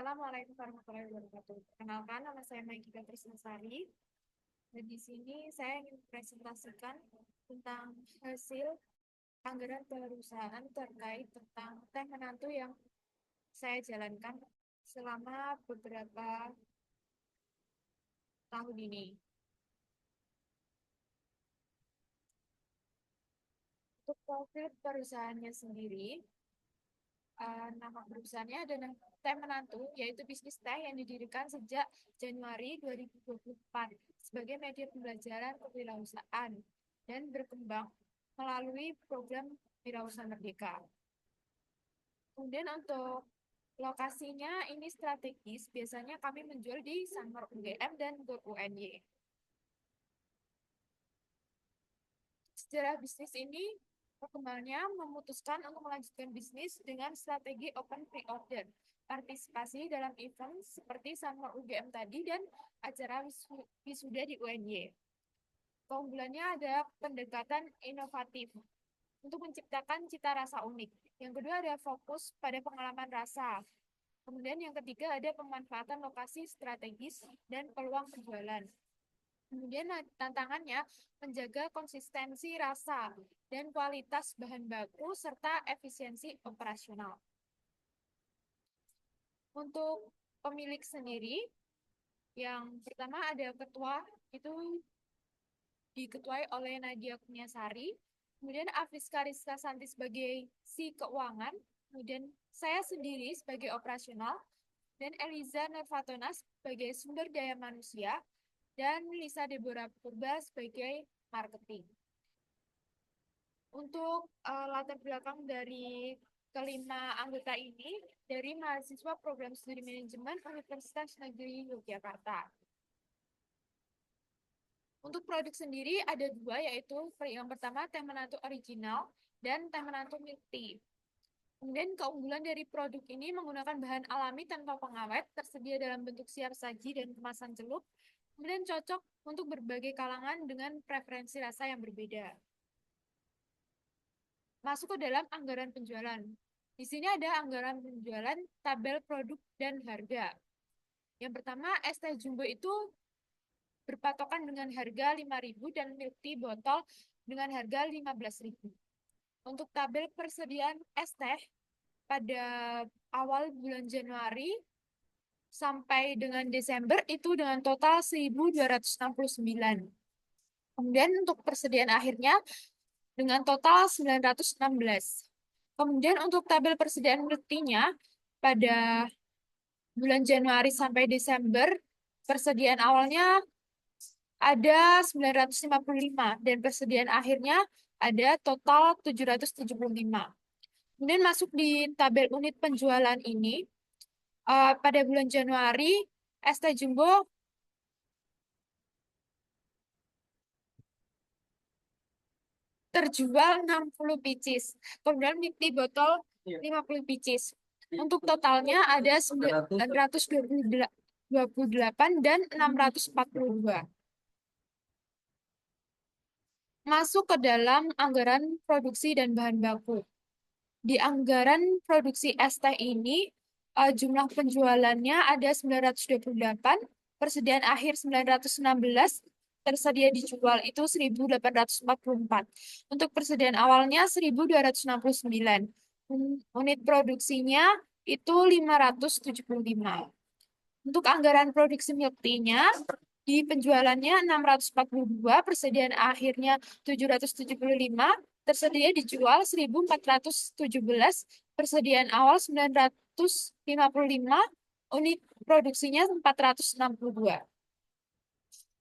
Assalamualaikum warahmatullahi wabarakatuh. Kenalkan, nama saya Maikida Trisnasari. Dan di sini saya ingin presentasikan tentang hasil anggaran perusahaan terkait tentang teh menantu yang saya jalankan selama beberapa tahun ini. Untuk profil perusahaannya sendiri, nama perusahaannya adalah Teh Menantu, yaitu bisnis teh yang didirikan sejak Januari 2024 sebagai media pembelajaran kewirausahaan dan berkembang melalui program Wirausaha Merdeka. Kemudian untuk lokasinya ini strategis, biasanya kami menjual di Sanmar UGM dan GOR UNY. Sejarah bisnis ini perkembangannya memutuskan untuk melanjutkan bisnis dengan strategi open pre-order, partisipasi dalam event seperti Sanmar UGM tadi dan acara wisuda di UNY. Keunggulannya ada pendekatan inovatif untuk menciptakan cita rasa unik. Yang kedua ada fokus pada pengalaman rasa. Kemudian yang ketiga ada pemanfaatan lokasi strategis dan peluang penjualan. Kemudian tantangannya menjaga konsistensi rasa dan kualitas bahan baku serta efisiensi operasional. Untuk pemilik sendiri, yang pertama ada ketua, itu diketuai oleh Nadia Kurniasari, kemudian Afis Kariska Santi sebagai si keuangan, kemudian saya sendiri sebagai operasional, dan Eliza Nervatona sebagai sumber daya manusia, dan Lisa Deborah Purba sebagai marketing. Untuk latar belakang dari kelima anggota ini dari mahasiswa program studi manajemen Universitas Negeri Yogyakarta. Untuk produk sendiri ada dua, yaitu yang pertama Teh Menantu Original dan Teh Menantu Milk Tea. Kemudian keunggulan dari produk ini menggunakan bahan alami tanpa pengawet, tersedia dalam bentuk siap saji dan kemasan celup, kemudian cocok untuk berbagai kalangan dengan preferensi rasa yang berbeda. Masuk ke dalam anggaran penjualan. Di sini ada anggaran penjualan, tabel produk, dan harga. Yang pertama, es teh jumbo itu berpatokan dengan harga 5.000 dan milk tea botol dengan harga 15.000. Untuk tabel persediaan es teh pada awal bulan Januari sampai dengan Desember itu dengan total 1.269. Kemudian untuk persediaan akhirnya dengan total 916. Kemudian untuk tabel persediaan milk tea-nya pada bulan Januari sampai Desember, persediaan awalnya ada 955 dan persediaan akhirnya ada total 775. Kemudian masuk di tabel unit penjualan ini, pada bulan Januari, es teh jumbo terjual 60 pieces. Kemudian milk tea botol 50 pieces. Untuk totalnya ada 928 dan 642. Masuk ke dalam anggaran produksi dan bahan baku. Di anggaran produksi es teh ini, jumlah penjualannya ada 928, persediaan akhir 916, tersedia dijual itu 1.844. Untuk persediaan awalnya 1.269. Unit produksinya itu 575. Untuk anggaran produksi milk tea-nya, di penjualannya 642, persediaan akhirnya 775, tersedia dijual 1.417, persediaan awal 955, unit produksinya 462.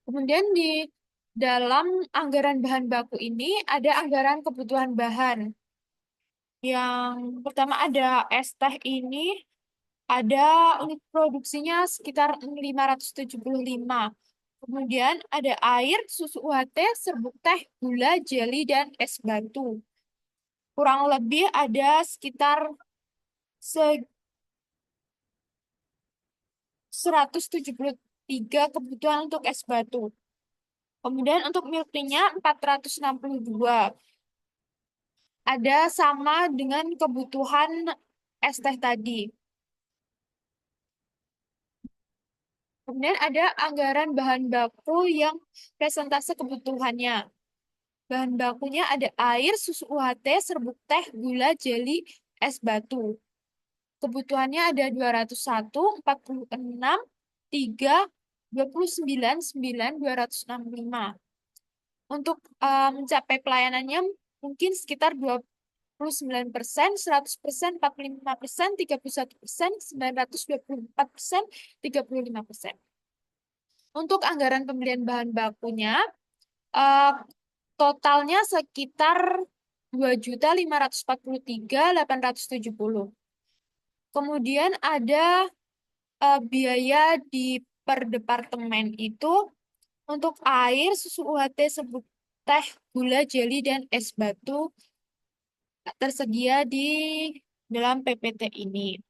Kemudian di dalam anggaran bahan baku ini ada anggaran kebutuhan bahan. Yang pertama ada es teh ini, ada unit produksinya sekitar 575. Kemudian ada air, susu UHT, serbuk teh, gula, jeli, dan es batu. Kurang lebih ada sekitar 173 kebutuhan untuk es batu. Kemudian untuk milk tea-nya 462. Ada sama dengan kebutuhan es teh tadi. Kemudian ada anggaran bahan baku yang presentase kebutuhannya. Bahan bakunya ada air, susu UHT, serbuk teh, gula, jeli, es batu. Kebutuhannya ada 201, 46, 3, 29, 9, 265. Untuk mencapai pelayanannya mungkin sekitar 29%, 100%, 45%, 31%, 924%, 35%. Untuk anggaran pembelian bahan bakunya, eh, totalnya sekitar 2.543.870. Kemudian ada biaya di per departemen itu untuk air, susu UHT, serbuk teh, gula, jeli, dan es batu tersedia di dalam PPT ini.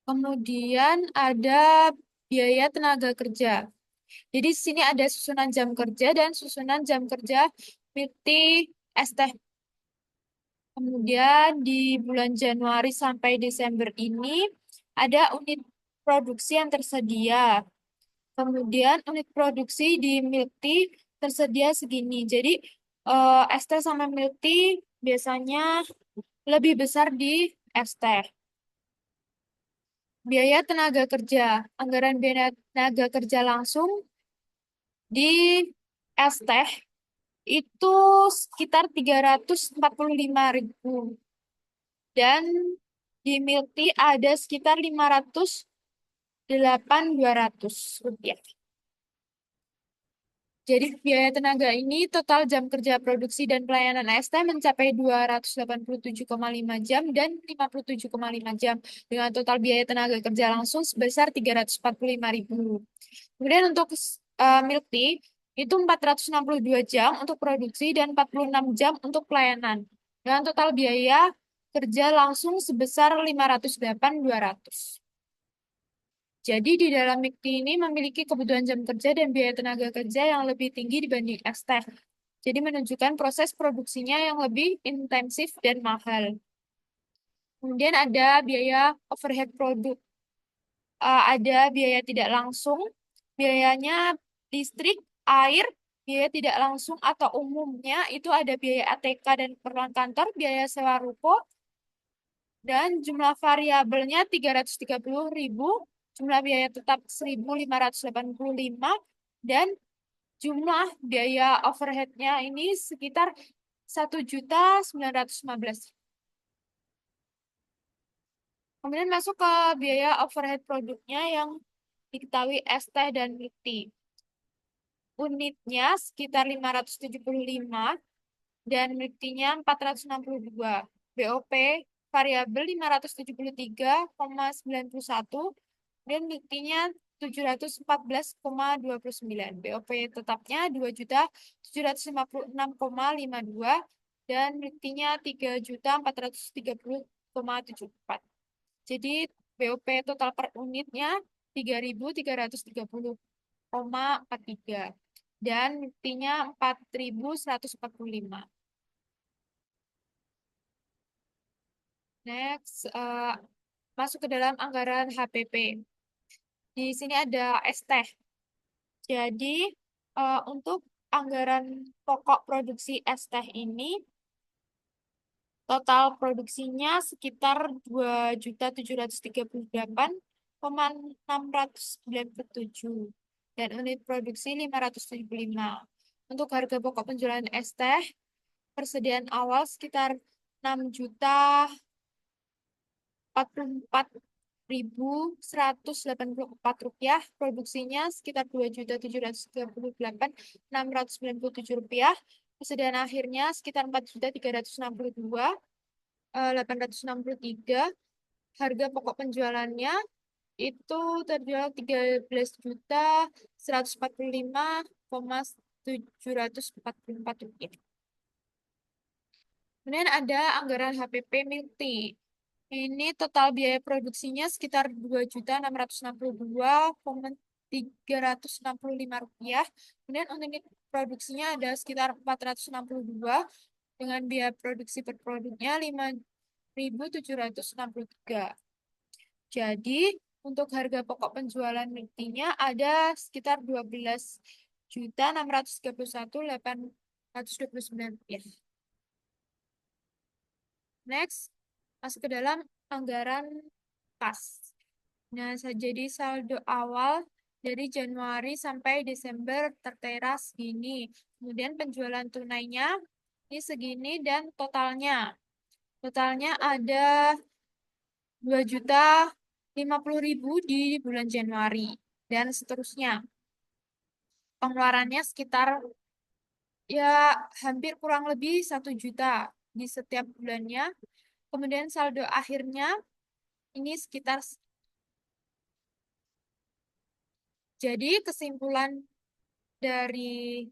Kemudian ada biaya tenaga kerja. Jadi di sini ada susunan jam kerja dan susunan jam kerja PT ST. Kemudian di bulan Januari sampai Desember ini ada unit produksi yang tersedia. Kemudian unit produksi di milk tea tersedia segini. Jadi ST sama milk tea biasanya lebih besar di ST. Biaya tenaga kerja. Anggaran biaya tenaga kerja langsung di ST itu sekitar 345.000. Dan di milk tea ada sekitar 508.200 rupiah. Jadi biaya tenaga ini total jam kerja produksi dan pelayanan AST mencapai 287,5 jam dan 57,5 jam dengan total biaya tenaga kerja langsung sebesar 345.000. Kemudian untuk milk tea itu 462 jam untuk produksi dan 46 jam untuk pelayanan dengan total biaya kerja langsung sebesar 508.200. Jadi di dalam MIKTI ini memiliki kebutuhan jam kerja dan biaya tenaga kerja yang lebih tinggi dibanding X-Tech. Jadi menunjukkan proses produksinya yang lebih intensif dan mahal. Kemudian ada biaya overhead produk. Ada biaya tidak langsung, biayanya listrik, air, biaya tidak langsung atau umumnya itu ada biaya ATK dan keperluan kantor, biaya sewa ruko, dan jumlah variabelnya 330.000, jumlah biaya tetap 1.585, dan jumlah biaya overheadnya ini sekitar 1.915. Kemudian masuk ke biaya overhead produknya yang diketahui es teh dan milk tea. Unitnya sekitar 575 dan milk tea-nya 462. BOP variabel 573,91 dan milk tea-nya 714,29. BOP tetapnya 2.756,52 dan milk tea-nya 3.430,74. Jadi BOP total per unitnya 3.330,43 dan milk-tea-nya 4.145. Next, masuk ke dalam anggaran HPP. Di sini ada es teh. Jadi untuk anggaran pokok produksi es teh ini total produksinya sekitar 2.738,697 dan unit produksi 575. Untuk harga pokok penjualan es teh, persediaan awal sekitar 6.044.184 rupiah, produksinya sekitar 2.738.697 rupiah, persediaan akhirnya sekitar 4.362.863. Harga pokok penjualannya itu terjual 13.145,744 rupiah. Kemudian ada anggaran HPP Milk Tea. Ini total biaya produksinya sekitar 2.662.365 rupiah. Kemudian unit produksinya ada sekitar 462 dengan biaya produksi per produknya 5.763. Jadi Untuk harga pokok penjualan milk tea-nya ada sekitar 12.631.829 rupiah. Next, masuk ke dalam anggaran kas. Nah, jadi saldo awal dari Januari sampai Desember tertera segini. Kemudian penjualan tunainya ini segini dan totalnya. Totalnya ada 2.050.000 di bulan Januari dan seterusnya. Pengeluarannya sekitar ya hampir kurang lebih 1 juta di setiap bulannya. Kemudian saldo akhirnya ini sekitar. Jadi kesimpulan dari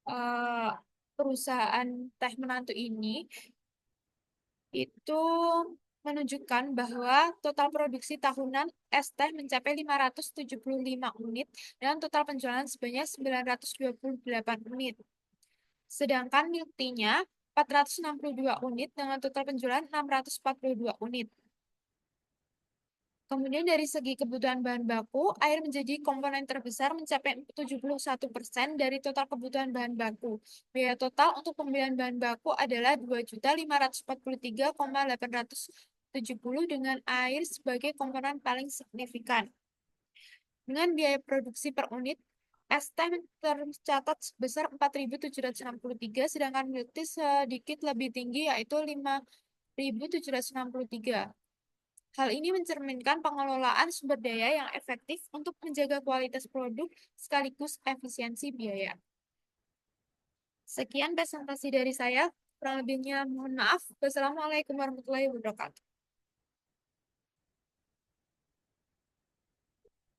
eh, perusahaan teh menantu ini itu menunjukkan bahwa total produksi tahunan es teh mencapai 575 unit dan total penjualan sebanyak 928 unit. Sedangkan milk tea-nya 462 unit dengan total penjualan 642 unit. Kemudian dari segi kebutuhan bahan baku, air menjadi komponen terbesar mencapai 71% dari total kebutuhan bahan baku. Biaya total untuk pembelian bahan baku adalah 2.543.870 dengan air sebagai komponen paling signifikan. Dengan biaya produksi per unit, es teh tercatat sebesar 4.763, sedangkan milk tea sedikit lebih tinggi yaitu 5.763. Hal ini mencerminkan pengelolaan sumber daya yang efektif untuk menjaga kualitas produk sekaligus efisiensi biaya. Sekian presentasi dari saya. Kurang lebihnya mohon maaf. Wassalamualaikum warahmatullahi wabarakatuh.